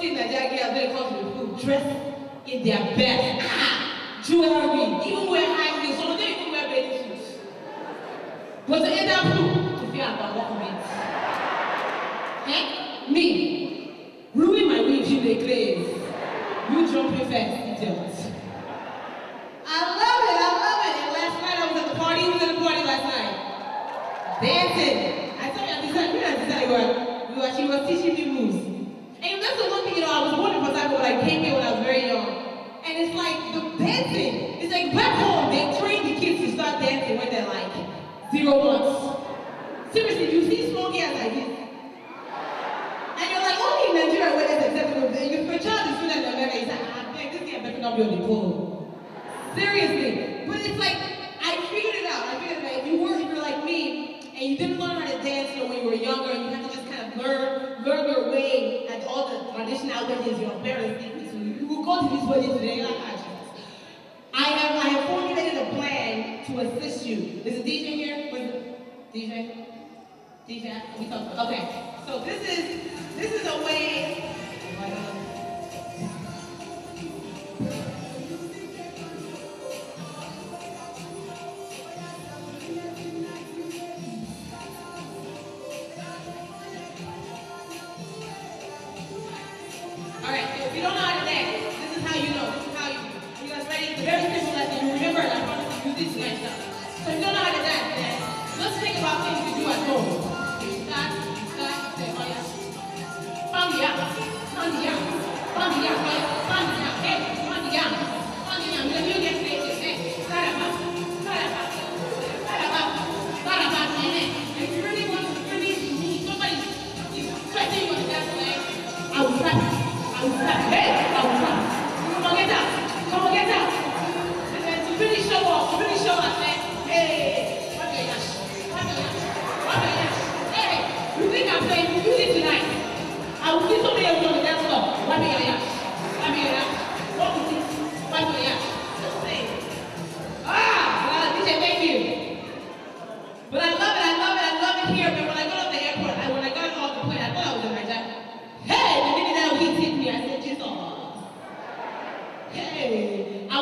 see Nigerian girls when it comes to the food, dressed in their best. Jewelry, even wear high heels. Some of them even wear bathing suits. But to end up who? To feel about what means. Eh? Me. Ruin my weave in the glaze. You jumping fast, idiot. I love it. And last night I was at the party. Who was at the party last night? Dancing. I told you I decided, she was teaching me moves. And that's the one thing, I was born in Port Harcourt, but I came here when I was very young. And it's like the dancing. It's like back home, they train the kids to start dancing when they're like 0 months. Seriously, you see small girls like this. And you're like, only in Nigeria where that's acceptable. If your child is student in America, it's like, this girl better not be on the pole. Seriously. But it's like, I figured it out. If you're like me, and you didn't learn how to dance when you were younger, and you had to just kind of learn your way at all the traditional weddings your parents did. You will go to this wedding today, like, I have formulated a plan to assist you. Is the DJ here? Where's the DJ? DJ? We talk. Okay. So this is a way. Alright, so if you don't know how to dance, this is how you know. This is how you guys ready? It's a very simple lesson. You remember, I promise you use this tonight stuff. So if you don't know how to dance, then let's think about things you do at home. Start, say, oh yeah. Pound the yam, pound the yam, pound the yam, pound the yam, hey, pound the yam, pound the yam. Let me get creative, hey. Start about, if you really want to somebody is sweating on the dance floor, I will clap. Hey, come on, get out. Come on, get out. And then to really show off, man. Hey, hey, you think I'm playing? You do this tonight. I will see somebody else on the dance floor. What do you got? What is this? What do you got? Just say. DJ, thank you. But I love it here. But when I got off the airport, when I got off the plane, I thought I was in Nigeria. Hey, the minute that heat hit me, I said, Jesus. Hey, I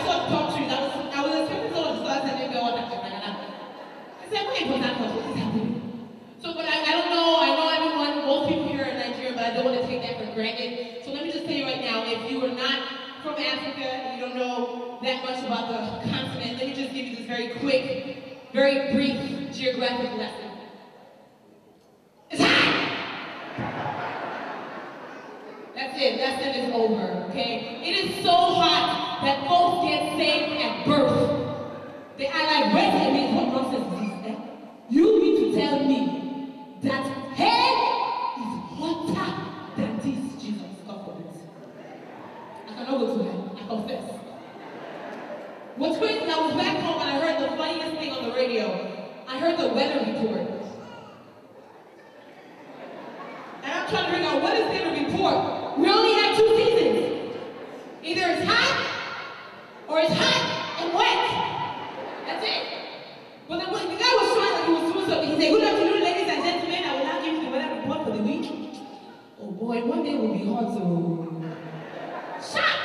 saw the palm trees. I was expecting someone to start telling me what happened. I said, wait, what is happening? So, but I don't know. I know everyone, most people here in Nigeria, but I don't want to take that for granted. So let me just tell you right now, if you are not from Africa, and you don't know that much about the continent, let me just give you this very quick, very brief geographic lesson. It's hot! That's it. Lesson is over, okay? It is so hot that folks get saved at birth. They are like, wait a minute, what nonsense is this? You need to tell me that hell is hotter than this, Jesus. God forbid. I cannot go to hell, I confess. What's crazy is I was back home and I heard the funniest thing on the radio. I heard the weather report. And I'm trying to figure out what is there to report. We only have 2 seasons. Either it's hot or it's hot and wet. That's it. But the guy was trying like he was doing something. He said, good afternoon, ladies and gentlemen. I will now give you the weather report for the week. Oh boy, one day will be hot, so shut.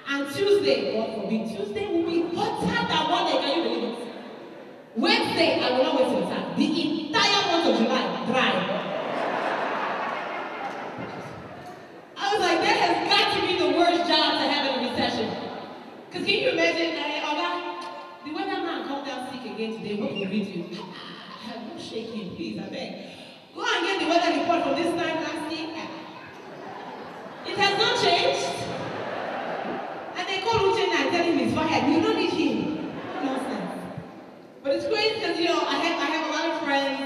And Tuesday, God forbid, Tuesday will be hotter than one day. Can you believe it? Wednesday, I will not waste your time. The entire month of July, dry. I was like, that has got to be the worst job to have in a recession. Because can you imagine, the weatherman come down sick again today, what will we do? I'm shaking, please, I beg. Go and get the weather report from this time last year. It has not changed. And they call Uche and tell him he's fired. You don't need him. Nonsense. But it's great because, I have a lot of friends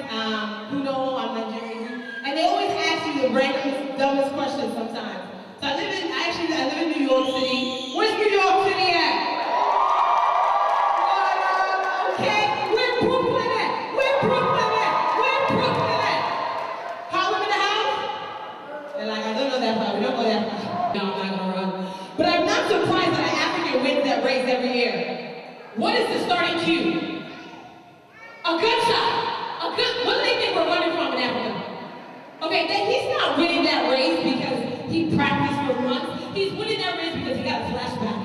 who know I'm Nigerian. And they always ask you the random, dumbest questions sometimes. So I live in New York City. Where's New York City at? Okay, where Brooklyn at? Harlem in the house? They're like, I don't know that far. We don't go that far. No, I'm not gonna run. But I'm not surprised that an African wins that race every year. What is the starting cue? A gunshot. What do they think we're running from in Africa? Okay, he's not winning that race because He practiced for months. He's winning that race because he got a flashback.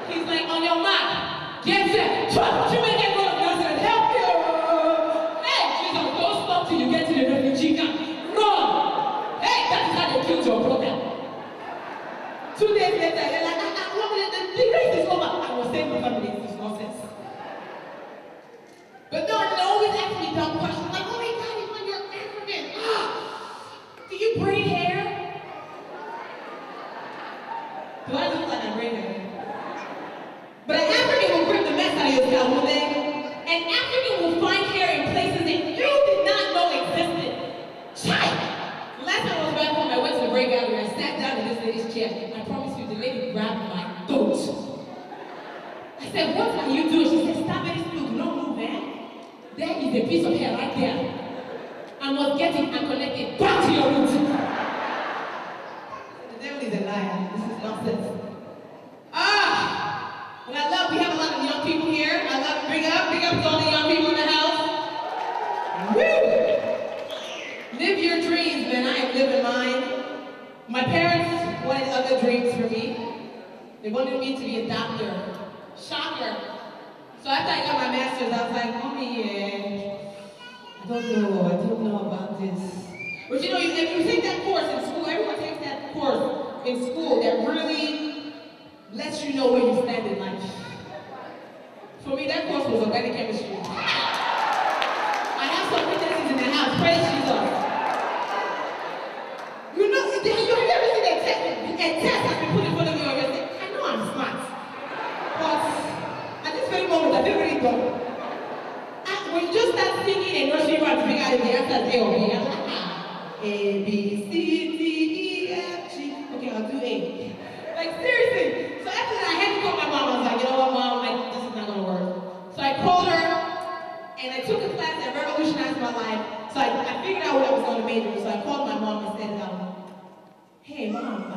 He's like, on your mark, get set, trust, you make it road. I said, help you. Hey, she's like, don't stop till you get to the refugee camp. Run. Hey, that is how they killed your brother. 2 days later, they're like, the race is over. I was saying my family, it's nonsense. But no, they always ask me dumb questions like, oh my God, Yvonne, you're African. Do you braid hair? Do I look like I braid hair? But an African will grip the mess out of your scalp, won't they? An African will find hair in places that you did not know existed. Child! Last time I was back home, I went to the braid gallery. I sat down in this lady's chair. I promise you, the lady grabbed my throat. I said, what are you doing? She said, stop very still, do not move, man. There is a piece of hair right there. I must get it and connect it back to your root. The devil is a liar. This is nonsense. But I love, we have a lot of young people here. I love to big up to all the young people in the house. Woo! Live your dreams, man. I am living mine. My parents wanted other dreams for me. They wanted me to be a doctor. Shocker. So after I got my master's, I was like, Mommy, I don't know about this. But you know, if you take that course in school, everyone takes that course in school that really lets you know where you stand in life. For me, that course was organic chemistry. I have some witnesses in the house, praise Jesus. You know, you have never seen a test that's been put in front of you already. I know I'm smart. But at this very moment, I feel really dumb. When you just start singing and nursery rhyme to figure out if the answer is A or B, I'm like, A, B, C, D, E, F, G. Okay, I'll do A. Like, seriously. So after that, I had to call my mom. I was like, you know what, Mom? This is not going to work. So I called her, and I took a class that revolutionized my life. So I figured out what I was going to major in. So I called my mom and said, hey, Mom,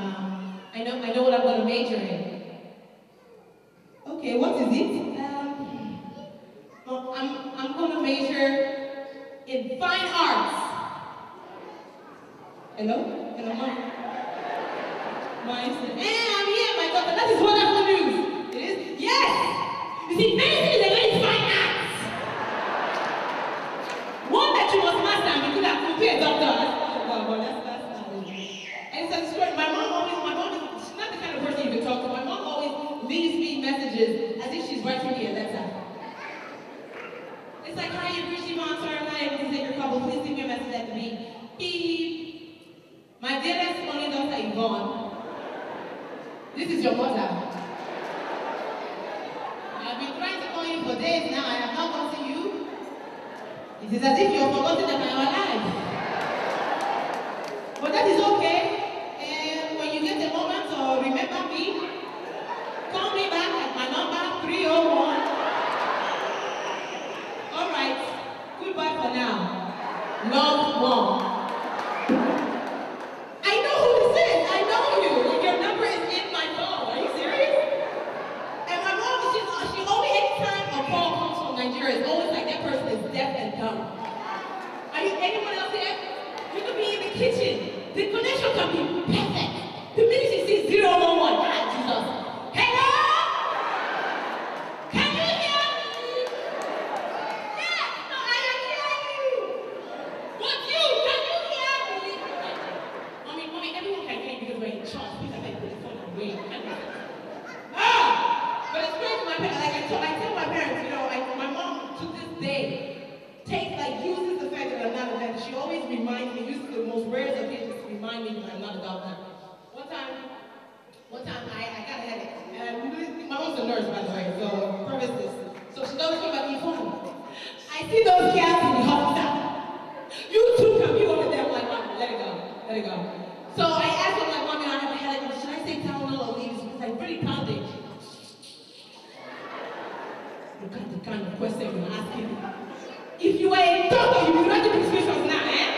I know what I'm going to major in. Okay, what is it? I'm going to major in fine arts. Hello? Hello, Mom? Mom said, I'm here, my daughter. That is wonderful news. It is? Yes! You see, medicine is a very fine art. One that you must master and be good at to be a doctor. Well, that's not it. And it's a story. My mom is, she's not the kind of person you can talk to. My mom always leaves me messages as if she's writing me a letter. It's like, hi, you've reached Yvonne, sorry, I'm not able to take your call, but please leave me a message at the beep. Beep. My dearest only daughter, Yvonne. This is your mother. I've been trying to call you for days now, I have not come to you. It is as if you have forgotten that I am alive. But that is okay. And when you get a moment or remember me, call me back at my number 301. Goodbye for now. Love, Mom. I know who this is. I know you. Your number is in my phone. Are you serious? And my mom, she always, anytime a call comes from Nigeria, it's always like that person is deaf and dumb. Are you anyone else here? You could be in the kitchen. The connection can be perfect. The minute she sees 011, Jesus. Hello? Can you hear me? But it's crazy, my parents, like I tell my parents, you know, my mom to this day uses the fact that I'm not a doctor. She always reminds me, uses the most rarest occasions to remind me that I'm not a doctor. One time I got a headache, and my mom's a nurse, by the way, so preface this. So she's always talking about Yvonne. I see those cats in the hospital. You too can be over there. I'm like, Mom, let it go. So I asked her, like, Mom, I have a headache. Should I say Tylenol or leave? It's like really pounding. Look at the kind of question you're asking. If you were a doctor, you'd be writing prescriptions now, eh?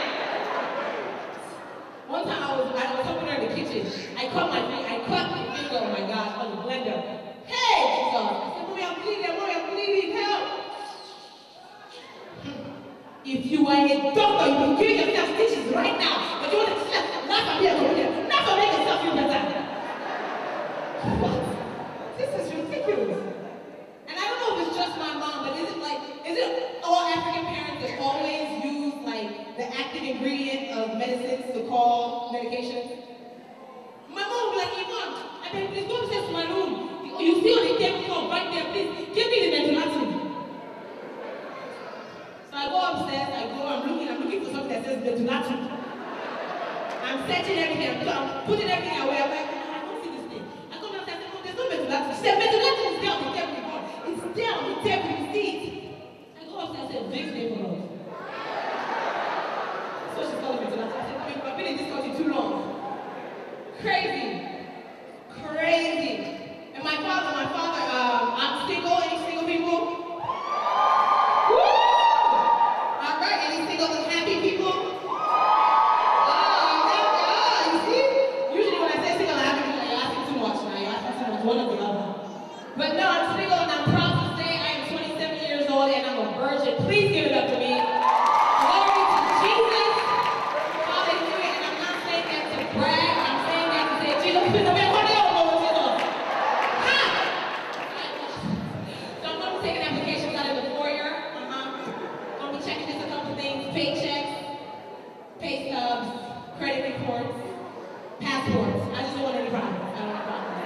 One time I was helping her in the kitchen. I cut my finger, oh my gosh, on the blender. Hey, Jesus! I said, Mommy, I'm bleeding, help! If you were a doctor, you'd be active ingredient of medicines to call medications. My mom would be like, Yvonne, I beg, please go upstairs to my room. You see on the table right there, please, give me the metronidazole. So I go upstairs, I'm looking for something that says betterment. I'm searching everything, I'm putting everything away. I'm like, I don't see this thing. I come downstairs, I say, no, there's no betterment. She said, betterment is there on the table before. It's there on the table, you see it. I go upstairs, I said, big name for us. So she's calling betterment. I said, I've been in this country too long. Crazy. And my father, I'm single, any single people? Woo! All right, any single and happy people? You see? Usually when I say single and happy people, you're asking too much now. You're asking too much, one or the other. But no, I'm single and I'm proud to say I am 27 years old and I'm a virgin. Please give it up to me. Glory to Jesus. Hallelujah. And I'm not saying that to brag. I'm saying that to say, Jesus, please, I'm going to pay stubs, credit reports, passports. I just don't want any problems. I don't want problems.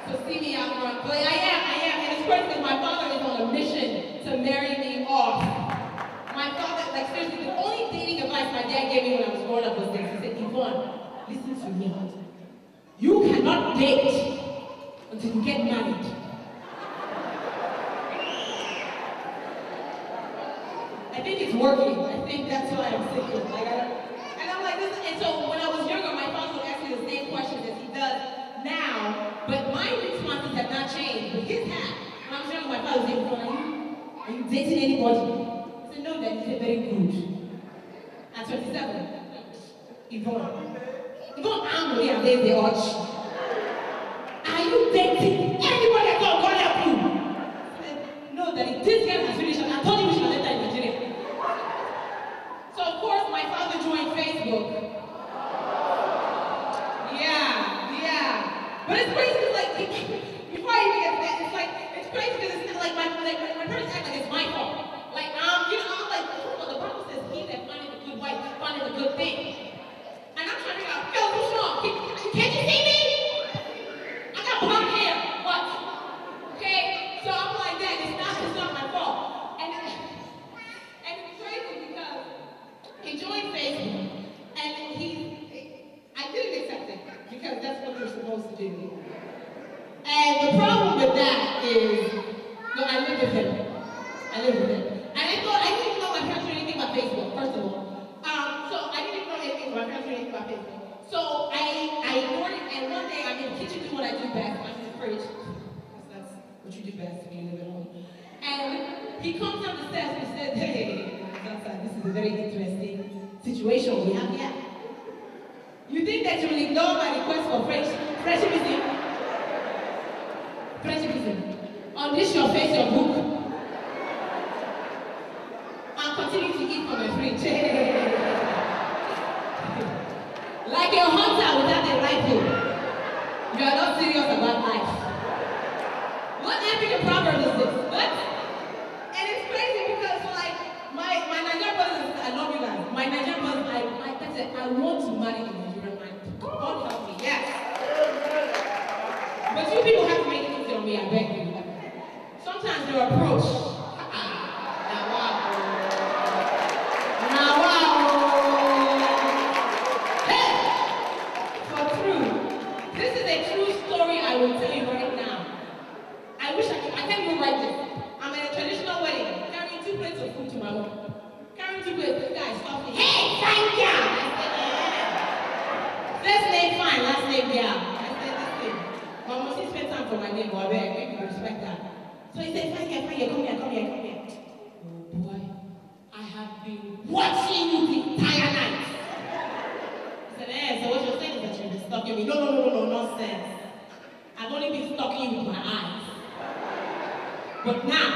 So see me out front. But I am. And it's crazy because my father is on a mission to marry me off. My father, like seriously, the only dating advice my dad gave me when I was growing up was this. He said, Yvonne, listen to me. You cannot date until you get married. I think it's working. I think that's why I'm single. And I'm like, listen, and so when I was younger, my father would ask me the same questions as he does now, but my responses have not changed, but his have. When I was younger, my father would say, are you dating anybody? I said, no, Dad. He said, very good. At 27, Yvonne, I'm really amazed the urge. Are you dating anybody that can call help you? I said, no, Daddy, this girl has finished. I told you we should have left her in Nigeria. So of course my father joined Facebook. Yeah. But it's crazy because like before I even get to that, it's crazy because it's not like my parents act like it's my fault. Like I'm like, well, the Bible says he that findeth a good wife findeth a good thing. And I'm trying to figure out, Phil, what's wrong? Can't you see me? I got blonde hair. What? Okay? So I'm like that, it's not my fault. And it's crazy because he joined Facebook, and I didn't accept it, because that's what you're supposed to do. And the problem with that is, I live with him. And I didn't even know my parents knew anything about Facebook, first of all. So I didn't even know anything, my parents knew anything about Facebook. So I ignored it, and one day I'm in the kitchen doing what I do best, I'm in the fridge. That's what you do best when you live at home. And he comes down the steps and says, hey, this is a very interesting situation we have here. You think that you will ignore my request for friendship? On this your face, your book, and continue to eat from a fridge. Like a hunter without a rifle. You are not serious about life. What epic proverb is this? What? And it's crazy because like my Nigerian brothers, I love you guys. My Nigerian brothers, I want to marry a Nigerian man. God help me, yes. But you people have to make it easy on me, I beg you. Sometimes your approach. Now wow. Hey! For true. This is a true story I will tell you right now. I can't even write this. I'm at a traditional wedding, carrying 2 plates of food to my mom. Carrying 2 plates, this guy stopped me. Hey, fine girl! I said, first name fine, last name girl. I said, this thing. Mama, she spent time for my name, but I beg, you respect that. So he said, fine girl, come here. Oh boy, I have been watching you the entire night. I said, so what you're saying is that you've been stalking me. No, nonsense. I've only been stalking you with my eyes. But now,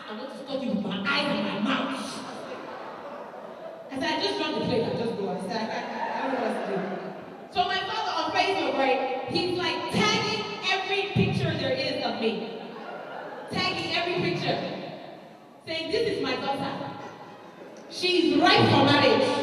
I want to stalk you with my eyes and my mouth. I said, I just dropped the plate, I just go. I said, I don't know what to do. So my father on Facebook, right, he's like tagging every picture there is of me. Tagging every picture. Saying, this is my daughter. She's ripe for marriage.